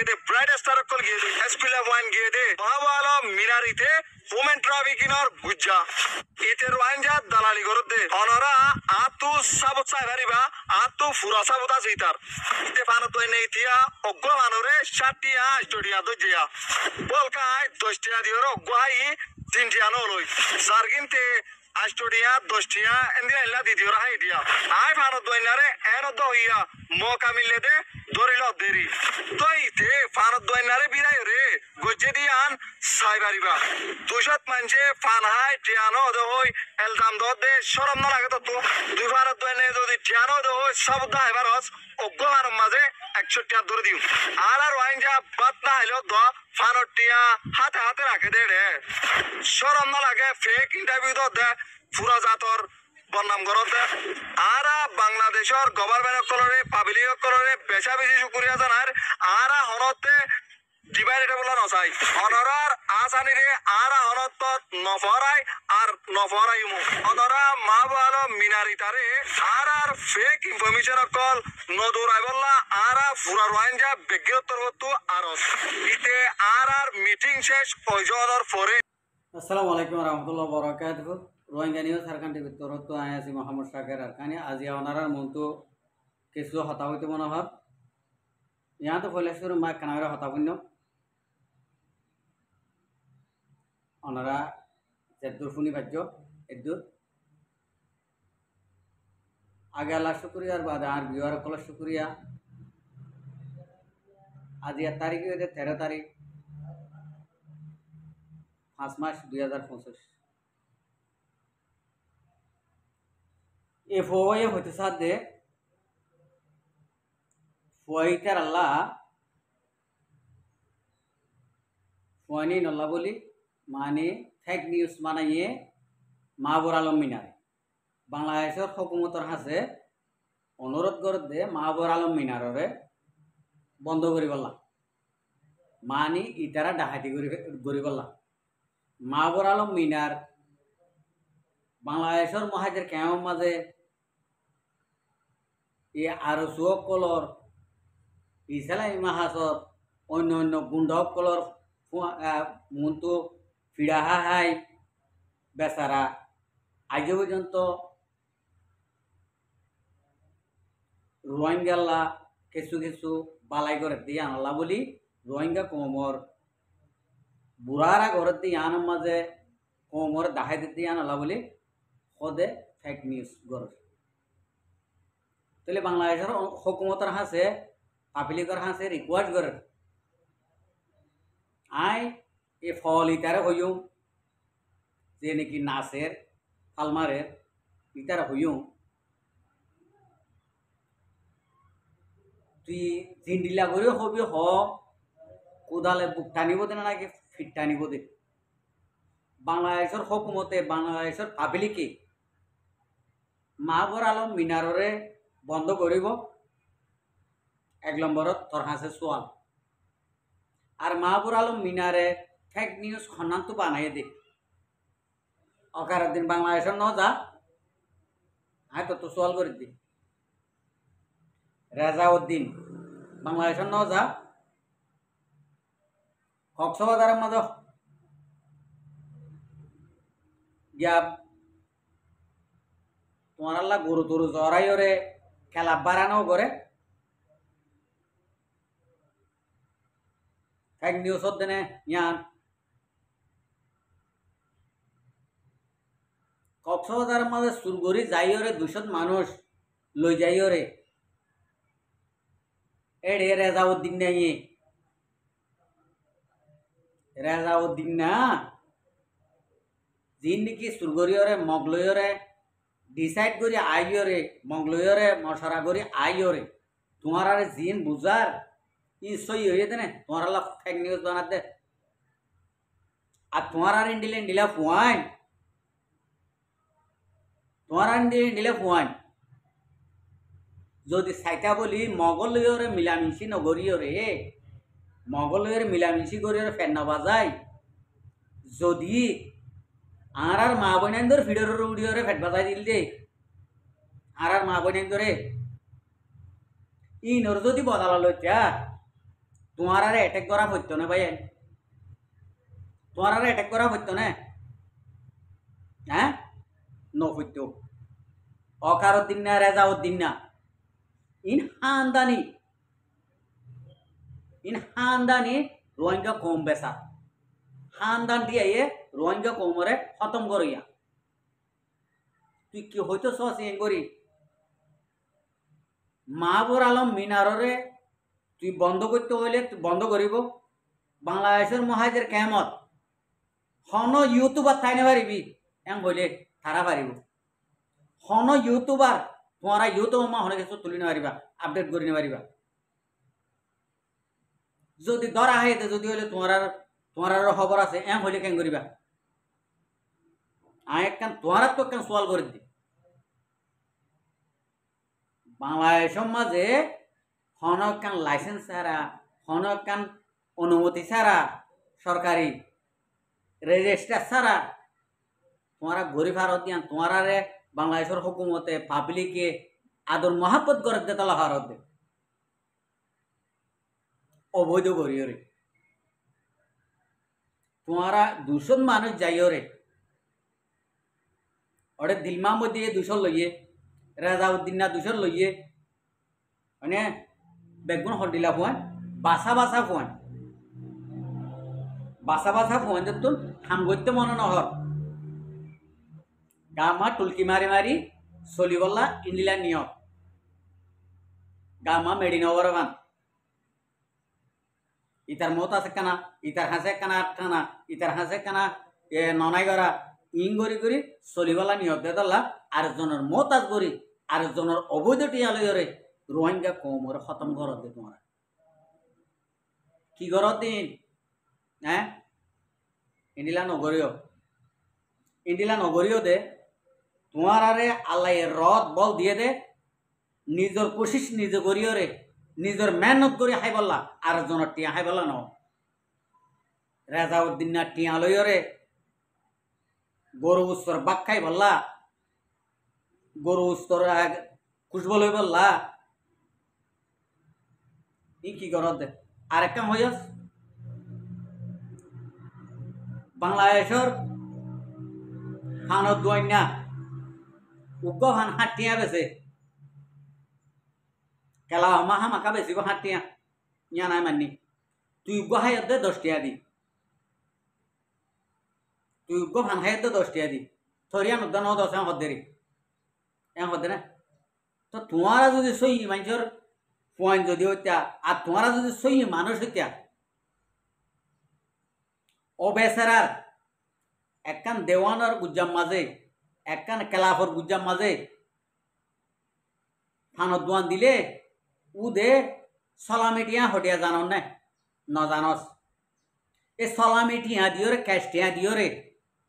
গিয়ে দে bright star call গিয়ে দে এসপিলা one গিয়ে দে বাবালো মিনারিতে ওমেন ট্রাফিকিংর গুজ্জা এতে রোয়াঞ্জা দালালি করত দে অনরা আতু সাবত সাইবারিবা আতু ফুরা সাবতা জিতার ইতে ফানো তো নেই তিয়া অগ্গ মানরে সাটিয়া স্টুডিয়া দজিয়া বলকাই 10 টিয়া দিওর অগ্গ হাই 3 টিয়া নলই সারগিনতে আষ্টডিয়া 10 টিয়া এন্দি এলা দি দিওর হাই দিয়া আই ফানো তো নারে এনো তো ইয়া মৌকা মিললে দে ধরিল দেরি তইতে ফানো তো নারে বিরাই রে গজে দিয়ান সাইবারিবা দুশত মানছে ফান হাই টিয়ানো দে হই এলদাম দে শরম না লাগে তো দুই ফানো তো নে যদি টিয়ানো দে হই সব দা এবারস অগ্গ মানম মাঝে 100 টিয়া ধরে দিও আর ওয়াইনজা বাত না হইলো দ ফানো টিয়া হাতে হাতে রাখে দে রে শরম না লাগে ফেক ইন্টারভিউ দে পুরা জাতর বদনাম করতে আর বাংলাদেশের গভর্নমেন্ট কলরে পাবলিক কলরে বেচা বেশি শুক্রিয়া জানার আর হনতে ডিভাইডেড বলা নসাই অনরার আসানিরে আর হনত নফরাই আর নফরাই মু অনরা মা বলো মিনারিতারে আর ফেক ইনফরমেশন কল নদুরাই বললা আর পুরা রোহিঙ্গা ব্যক্তিগত হতো আর ইতে আর মিটিং শেষ পয়জনের পরে আসসালামু আলাইকুম রহমতুল্লাহ বরাকাতুহু রোহিঙ্গা নিউজ সারকান টিভির তরফ তো আছি মোহাম্মদ শাকের আরকানি আজি ওনারার মনটো কিছু হতা হইতে মনে হয় ইয়া তো কৈলাসপুর মা কানাগরা হতাপূর্ণ ওনারা যেদুর ফুনি বাজ্য এদুর আগে আল্লাহ শুক্রিয়া আর বাদে আর বিওয়ার কল শুক্রিয়া আজি এর তারিখ হইতে 13 তারিখ 5 মাস 2025 এ ফোয়ে হইতে সাথে ফোয়াইটার আল্লাহ ফোয়ানি নল্লা বলি মানে ফেক নিউজ মানাইয়ে মাহবুর আলম মিনারে বাংলাদেশের হকুমতর হাসে অনুরোধ করে দে মাহবুর আলম মিনারে বন্ধ করি বললা মানি ইতারা ডাহাতি করি বললা মাহবুর আলম মিনার বাংলাদেশের মহাজের কেমন মাঝে এই আরো সুয়ক কলর ইসলামী মাহাসর অন্য অন্য গুন্ডক কলর মন্তু ফিরাহা হাই বেচারা আজ পর্যন্ত রোহিঙ্গাল্লা কিছু কিছু বালাই করে দিয়ে আনলা বলি রোহিঙ্গা কোমর বুড়ারা ঘরের দিয়ে আনার মাঝে কোমর দাহাই দিয়ে আনলা বলি সদে ফেক নিউজ গড় তাহলে বাংলাদেশের হকুমতের হাসে পাবলিকের হাসে রিকোয়েস্ট করে আই এ ফল ইতারে হইও যে নাকি নাচের ফালমারের ইতারে হইও তুই জিন্ডিলা করে হবি হ কোদালে বুক টানিব দে নাকি ফিট টানিব দে বাংলাদেশের হকুমতে বাংলাদেশের পাবলিকে মাহবুর আলম মিনারে বন্ধ করিব 1 নম্বরত তোর হাসে সোয়াল আর মাহবুর আলম মিনারে ফেক নিউজ খনান্ত বানাই দে অকার দিন বাংলাদেশের ন যা হ্যাঁ তো সোয়াল করে দি রাজাউদ্দিন বাংলাদেশের ন যা কক্সবাজারের মাঝে গিয়া তোমার আল্লাহ গরু তরু জরাই ওরে খেলা বাড়ানো করে ফেক নিউজ দেনে ইয়ান কক্সবাজারের মাঝে সুরগরি যাইওরে 200 মানুষ লই যাইওরে এড়ে রেজাউদ্দিন নাই রেজাউদ্দিন না যিন নাকি সুরগরিয়রে মগলয়রে ডিসাইড করি আইয়রে মগলয়রে মশারা করি আইয়রে তোমার আর জিন বুঝার ই সই হয়ে দে না তোমার আল্লাহ ফেক নিউজ বানা দে আর তোমার আর ইন্ডিলা ফুয়াইন তোমার আর ইন্ডিলা ফুয়াইন যদি সাইটা বলি মগলয়রে মিলামিশি নগরিয়রে মগলয়রে মিলামিশি করিয়রে ফেন না বাজাই যদি আর মা বোনের ভিডিওর উড়িয়রে ফেট বাজাই দিল দে আর মা বোনের ই নর যদি বদলা লইতা তোমার আর অ্যাটাক করা হইতো না ভাই, তোমার আর অ্যাটাক করা হইতো না, হ্যাঁ ন হইতো অকারুদ্দিন না রেজাউদ্দিন না, ইন হান্দানি রোহিঙ্গা কম বেসা খানদান দিয়ে রোহিঙ্গা কমরে খতম করিয়া তুই কি হইতো সসিং করি মাহবুর আলম মিনাররে তুই বন্ধ করতে হইলে তুই বন্ধ করিব বাংলাদেশের মহাজের কেমত হন ইউটিউবার থাইনে পারিবি এম হইলে তারা পারিব হন ইউটিউবার তোমারা ইউটিউব মা হনে কিছু তুলি না আপডেট করি না যদি ধরা হয় যদি হইলে তোমার খবর আছে এম হইলে কেন করিবা একখান তোমার তো একখান সোয়াল করে দি বাংলাদেশের মাঝে হনকান লাইসেন্স ছাড়া হনকান অনুমতি ছাড়া সরকারি রেজিস্টার ছাড়া তোমারা গরিব হারত দিয়া তোমারা বাংলাদেশের হুকুমতে পাবলিকে আদর মহাপত করে দে তালা হারত দে অবৈধ করিও রে তোমারা 200 মানুষ যাইও রে ওরে দিলমা মধ্যে 200 লইয়ে রেজাউদ্দিন না 200 লইয়ে মানে বেগুন হলদিলা ফুয়ান বাসা ফুয়ান দেখুন হাম করতে মনে নহর গামা টুলকি মারি চলিবল্লা ইন্দিলা নিয়ম গামা মেডিনগর বান ইতার মত আছে কানা ইতার হাসে কানা আটখানা ইতার হাসে কানা ননাই গড়া ইং করি চলিবলা নিয়ম দেদল্লা আরেকজনের মত আজ করি আরেকজনের অবৈধ টিয়ালয়রে রোহিঙ্গা কমরে খতম করত দে তোমার কি করত দিন হ্যাঁ ইন্দিলা নগরীয় দে তোমার আরে আল্লাহ রদ বল দিয়ে দে নিজের কোশিস নিজে করিও রে নিজের মেহনত করি হাই বললা আর জনের টিয়া হাই বললা ন রেজাউদ্দিন না টিয়া লইও রে গরু উস্তর বাক খাই বললা গরু উস্তর খুশব লই বললা ই কি করত দে আর একটা হইস বাংলাদেশের খানত দোয়াইনা উগ্র হান হাটিয়া বেছে কেলা মাহা মাকা বেশি হাটিয়া ইয়া নাই মানি তুই উগ্র হাই দে 10 টিয়া দি তুই উগ্র হান হাই দে 10 টিয়া দি থরিয়া নদ ন 10 হদেরি এম হদে না তো তোমারা যদি সই মানুষের পয়েন্ট যদি হইতা আর তোমারা যদি সই মানুষ হইতা ও বেচারার একখান দেওয়ানোর গুজ্জাম মাঝে একখান কেলাফর গুজ্জাম মাঝে থানত দোয়ান দিলে উ দে সলামি টিয়া হটিয়া জানন না ন জানস এ সলামি টিয়া দিও রে ক্যাশ টিয়া দিও রে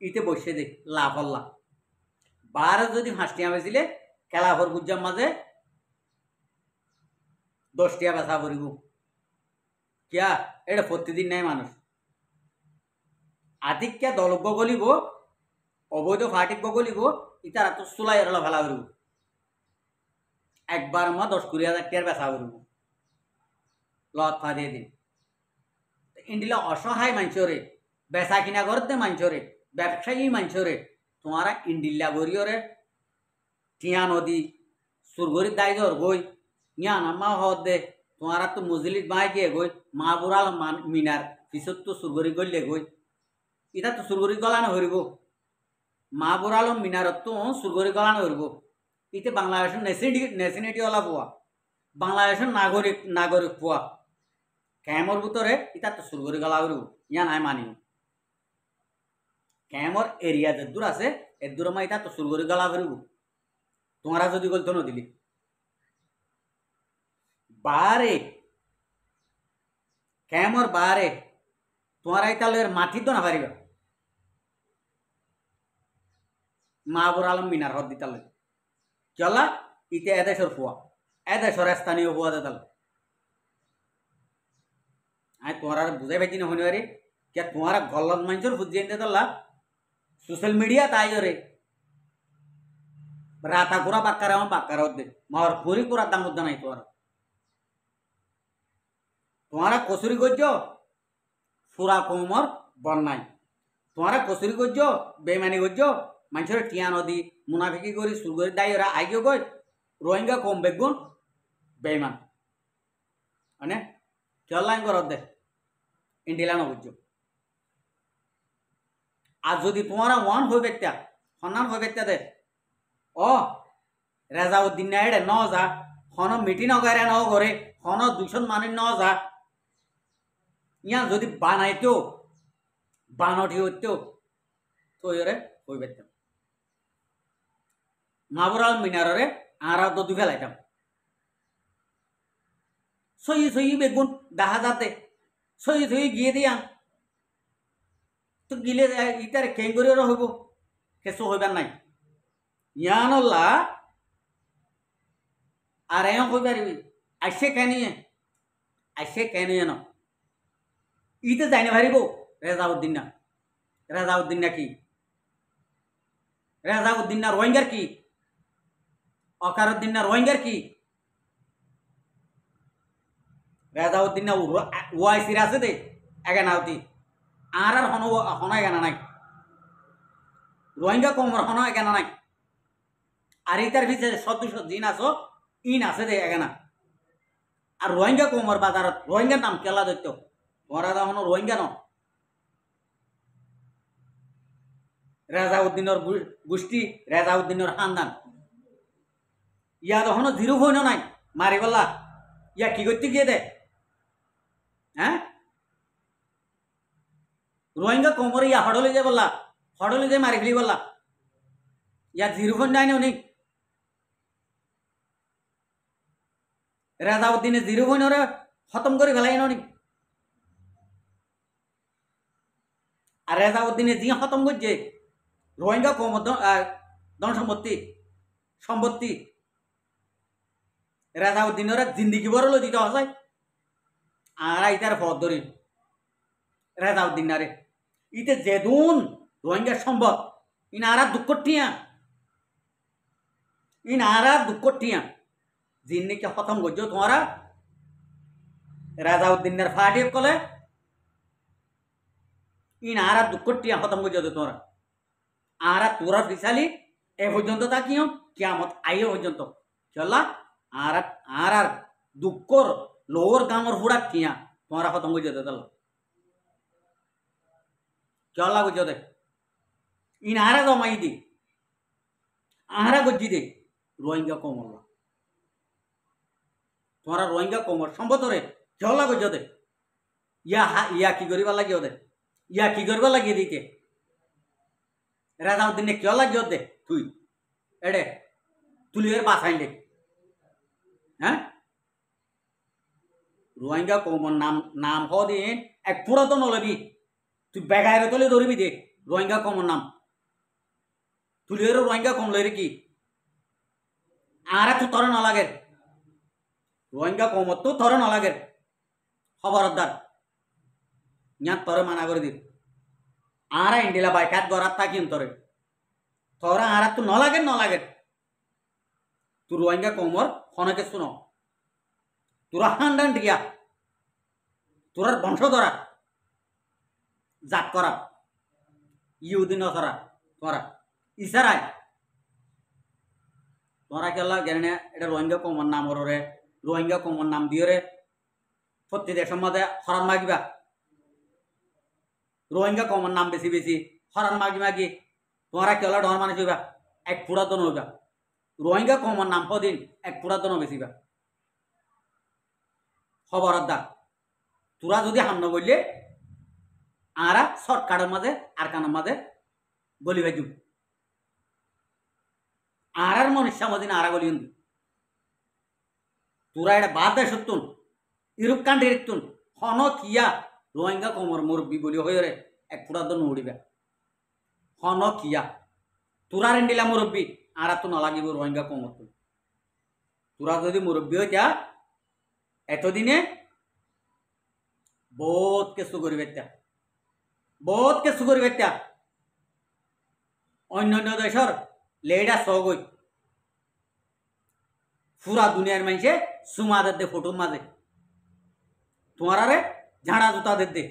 ইতে বসে দে লাভ হল্লা বার যদি 5 টিয়া বেছিলে কেলাফর গুজ্জাম মাঝে 10 টিয়া বেচা করিব কিয়া এটা প্রতিদিন নাই মানুষ আধিক্যা দলজ্ঞ গলিব অবৈধ ফাটিক গলিব ইতারা তো চুলাই এরলা ফেলা করিব একবার মা 10-20 টিয়ার বেচা করিব লত ফা দিয়ে দিন ইন্ডিলা অসহায় মানুষরে বেচা কিনা করতে মানুষরে ব্যবসায়ী মানুষরে তোমারা ইন্ডিল্লা গরিয়রে টিয়া নদী সুরগরির দায়জর গই ইয়া নামা হদ দে তোমারা তো মজলিস বাই গিয়ে গই মাহবুর আলম মিনার পিছত তো সুরগরি গলিলে গই ইটা তো সুরগরি গলানো হরিব মাহবুর আলম মিনারত তো সুরগরি গলানো হরিব ইতে বাংলাদেশের নেশনালিটি ওলা পোয়া বাংলাদেশের নাগরিক পোয়া ক্যামর ভিতরে ইটা তো সুরগরি গলা হরিব ইয়া নাই মানি ক্যামর এরিয়া যে দূর আছে এর দূর মা ইটা তো সুরগরি গলা হরিব তোমারা যদি গলতো নদিলি বারে ক্যামর বারে তোমারা ইতালের মাটি তো না পারিবা মাহবুর আলম মিনার হদ দিতালে চলা ইতে এদেশের ফুয়া এদেশের স্থানীয় ফুয়া দেতাল আই তোমার বুঝাই পাইছি না হনিবারে কে তোমার গল্লত মানুষের বুঝিয়ে দিতাল্লা সোশ্যাল মিডিয়া তাই রে রাতা পুরা বাক্কারে আমার বাক্কার হদ দে মার পুরি পুরা দাম নাই তোমারা কসুরি গজ্য ফুরা কৌমর বন্যায় তোমারা কসুরি গজ্য বেমানি গজ্য মানুষের টিয়া নদী মুনাফিকি করি সুর করি দায়রা আইগে গই রোহিঙ্গা কম বেগুন বেমান মানে চল্লাইন করত দে ইন্ডিলা নবুজ্য আর যদি তোমারা ওয়ান হয়ে বেত্যা সন্ধান হয়ে বেত্যা দে ও রেজাউদ্দিন না এড়ে ন যা হন মিটিং নগারে ন করে হন দূষণ মানুষ ন যা ইয়া যদি বানাইতো বানটি হইতো তো এরে হয়ে বেত্যা মাবুরাল মিনারে আরা তো দুই ফেলাইতাম সই বেগুন দেখা যাতে সই গিয়ে দিয়া তো গিলে ইটারে কেং করে হইব কেসো হইবার নাই ইয়ানল্লা আর এও হই পারিবি আইসে কেন ন ইতে জানি পারিব রেজাউদ্দিন না কি রেজাউদ্দিন না রোহিঙ্গার কি অকারুদ্দিন না রোহিঙ্গার কি রেজাউদ্দিন না ওয়াইসির আছে দে এগানাউতি আর হন এগানা নাই রোহিঙ্গা কমর হন এগানা নাই আর ইতার ভিতরে সদস্য জিন আছো ইন আছে দে এগানা আর রোহিঙ্গা কমর বাজারত রোহিঙ্গার নাম কেলা দৈত্য তোমারা হন রোহিঙ্গা ন রেজাউদ্দিনের গোষ্ঠী রেজাউদ্দিনের খানদান ইয়া তখন জিরো হইন নাই মারি বললা ইয়া কি করতে গিয়ে দে হ্যাঁ রোহিঙ্গা কোমরে ইয়া হড়লে যে বললা হড়লে যে মারি ফেলি বললা ইয়া জিরো হইন নাই নি রেজাউদ্দিনে জিরো হইনরে খতম করে ফেলাই নি আর রেজাউদ্দিনে যি খতম করছে রোহিঙ্গা কোমর ধন সম্পত্তি রেজাউদ্দিনের জিন্দিগি বড় লো দিতে হয় আর ইতার ফদ ধরি রেজাউদ্দিন রে ইতে যেদুন রোহিঙ্গার সম্পদ ইনারা দুঃখ টিয়া জিন্দিকে খতম করছো তোমারা রেজাউদ্দিনের ফাটি কলে ইনারা দুঃখ টিয়া খতম করছো তোমরা আর তোরা বিশালি এ পর্যন্ত তাকিও কিয়ামত আইও পর্যন্ত চলা আর দুঃখর লোর গামর হুড়া কিয়া তোমারা খতম করে যেতে চল চলা গুজ দে ইন আরা জমাই দি আহারা গজ্জি দে রোহিঙ্গা কমল তোমারা রোহিঙ্গা কমর সম্পদরে চলা গুজ দে ইয়া কি করিবা লাগিও দে ইয়া কি করিবা লাগিয়ে দিতে রেজাউদ্দিনে কিয় লাগিও দে তুই এডে তুলি এর বাসাইন দে হ্যাঁ রোহিঙ্গা কমর নাম দিন এক পুরাতন লবি তুই বেগাইরে তলে ধরবি দে রোহিঙ্গা কমর নাম তুলিয়ের রোহিঙ্গা কম লই কি আর তো তরে নালাগে রোহিঙ্গা কমর তো তরে নালাগে খবরদার ইয়াত তরে মানা করে দি আর ইন্ডিলা বাইকাত গরাত থাকিম তরে তোরা আর তো নলাগে তুই রোহিঙ্গা কমর খনকে শুনো তোরা খানদান দিয়া তোরার বংশধরা জাত করা ইহুদি নসরা তোরা ইসারাই তোরা কেলা গেনে এটা রোহিঙ্গা কমর নাম রে রোহিঙ্গা কমর নাম দিয়ে রে প্রতি দেশের মধ্যে হরান মাগিবা রোহিঙ্গা কমর নাম বেশি হরান মাগি তোরা কেলা ডর মানুষ হইবা এক পুরাতন হইবা রোহিঙ্গা কমর নাম দিন এক পুরাতন বেশিবা খবরদার তোরা যদি হামন বললে আরা শর্টকাটের মাঝে আর কানের মাঝে গলি ভাই আর মনুষ্য মদিন আরা গলি তোরা এটা বাদ দেয় সত্যুন ইউরোপ কান্ট্রি রেখতুন হন কিয়া রোহিঙ্গা কমর মুরব্বী বলি হয়ে রে এক পুরাতন উড়িবা হন কিয়া তোরা রেন্ডিলা মুরব্বী আর তো নালাগিব রোহিঙ্গা কমর তোরা যদি মুরব্বী হইতা এতদিনে বহুত কিছু করিবে অন্য দেশের লেডা সগই পুরা দুনিয়ার মানুষে সুমাদের দে ফটোর মাঝে तुम्हारा रे झाड़ा जूता दे दे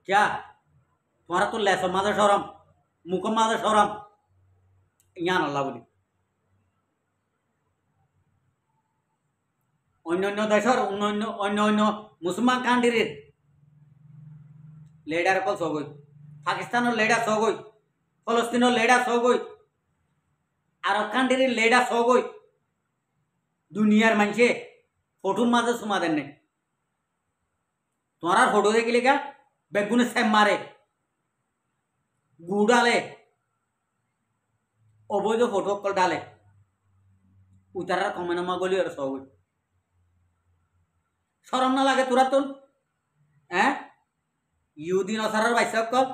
क्या तुम्हारा तो लेस मादे शरम मुख मादे शरम ইয়ান আল্লাহ বলি অন্য অন্য দেশের অন্য অন্য মুসলমান কান্ট্রির লেডার কল সগই পাকিস্তানের লেডার সগই ফলস্তিনের লেডার সগই আরব কান্ট্রির লেডার সগই দুনিয়ার মানুষে ফটোর মাঝে সুমা দেন নেই তোমার ফটো দেখিলে গা বেগুনে স্যাম মারে গু ডালে অবৈধ ফটো কল ডালে উতারার কমেনামা গলি আর সগই শরম না লাগে তোরা তোর হ্যাঁ ইহুদি নসারার বাইসক কল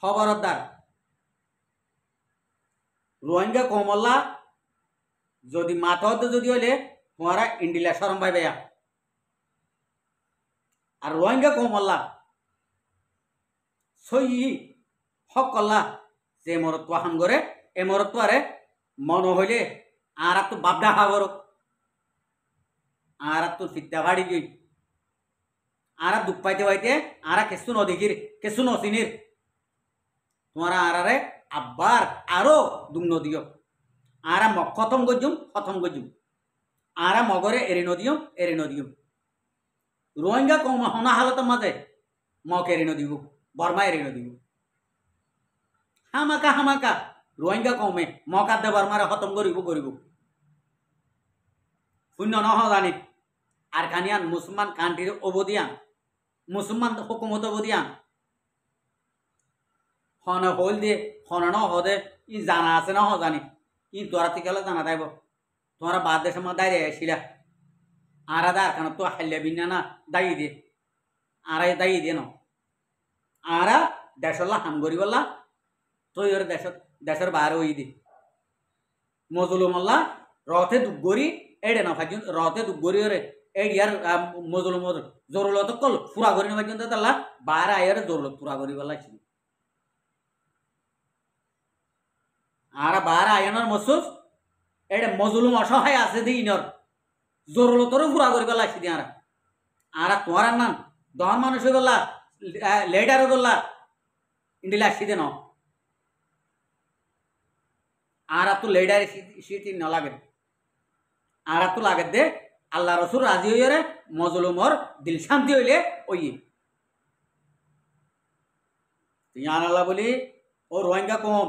খবরদার রোহিঙ্গা কমল্লা যদি মাথা যদি হইলে তোমারা ইন্ডিলা শরম পাই ভাইয়া আর রোহিঙ্গা কমল্লা সই হক কল্লা যে মরত্ব হাম করে এ মরত্ব আরে মন হইলে আর তো বাপডা খাবার আর তো ফিত্যা ভাড়ি গই আর দুঃখ পাইতে পাইতে আর কেসু নদীর কেসু নসিনির তোমার আরে আব্বার আরো দুম নদীয় আর খতম গজুম আর মগরে এরি নদীয় রোহিঙ্গা কম হনা হালতের মাঝে মক এরি নদীব বর্মা এরি নদীব হামাকা রোহিঙ্গা কমে মকার দে বর্মারে খতম করিব শূন্য নহ জানি আর খানিয়ান মুসলমান কান্ট্রির অবদিয়ান মুসলমান হুকুমত অবদিয়ান হন হল দিয়ে হন ন হদে ই জানা আছে না জানি ই তোরা থেকে জানা তাইব তোরা বাদ দেশের মধ্যে দাঁড়িয়ে আসিলা আর আদার কারণ তো হাইলে বিনা না দায়ী দিয়ে আর দায়ী দিয়ে ন আর দেশল্লা হাম করি বললা তো ওর দেশের বাইরে ওই দি মজলুমল্লা রথে দুগরি এডে না ফাইজন রথে দুগরি ওরে এডিয়ার মজলুম জরুলত কল পুরা করি না ফাইজন তাল্লা বাইরে আয়ের জরুলত পুরা করি বললা ছিল আর বাইরে আয়নের মসুস এডে মজলুম অসহায় আছে দি ইনর জরুলতরও পুরা করি বললা ছিল আর তোমার নাম দহন মানুষ বললা লেডারও বললা ইন্ডিলা আসি ন আর তো লেডার শীতি ন লাগে আর তো লাগে দে আল্লাহ রসুল রাজি হইরে মজলুমর দিল শান্তি হইলে ওই ইয়ান আল্লাহ বলি ও রোহিঙ্গা কম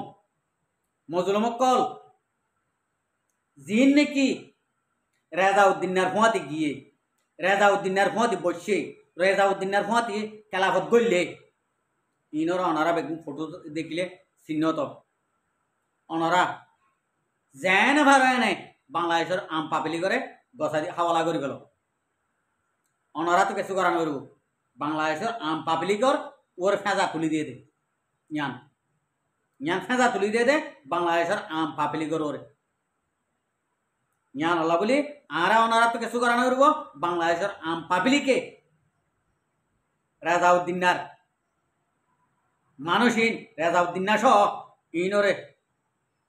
মজলুম কল জিন নাকি রেজাউদ্দিনার ফুয়াতে গিয়ে রেজাউদ্দিনার ফুয়াতে বসে রেজাউদ্দিনার ফুয়াতে খেলাফত গড়লে ইনরা অনারা বেগুন ফটো দেখলে চিহ্নত অনারা যেন ভাবে নাই বাংলাদেশের আম পাপিলি করে গছা দিয়ে হাওয়ালা করে গেল অনারা তো কিছু করা করব বাংলাদেশের আম পাপিলি কর ওর ফেঁজা তুলি দিয়ে দে ইয়ান ফেঁজা তুলি দিয়ে দে বাংলাদেশের আম পাপিলি কর ওরে ইয়ান আল্লাহ বলি আর ওনারা তো কিছু করা করব বাংলাদেশের আম পাপিলিকে রেজাউদ্দিনার মানুষহীন রেজাউদ্দিনা সহ ইনরে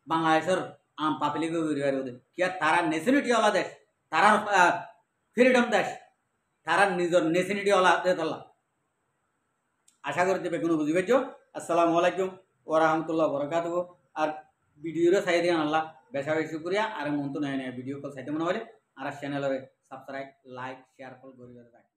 বাংলাদেশের আম পাপিলিকে ওদের কি আর তারা নেশনিটি ওলা দেশ তারা ফ্রিডম দেশ তারা নিজের নেশনিটি ওলা দেশ আশা করি দেবে কোনো বুঝি পাইছো। আসসালামু আলাইকুম ওয়া রাহমাতুল্লাহি ওয়া বারাকাতুহু। আর ভিডিওরে চাই দিন আল্লাহ বেশা বেশি করিয়া আর মন তো নয় ভিডিও কল চাইতে মনে হলে আর চ্যানেলের সাবস্ক্রাইব লাইক শেয়ার কল করিয়া রাখি।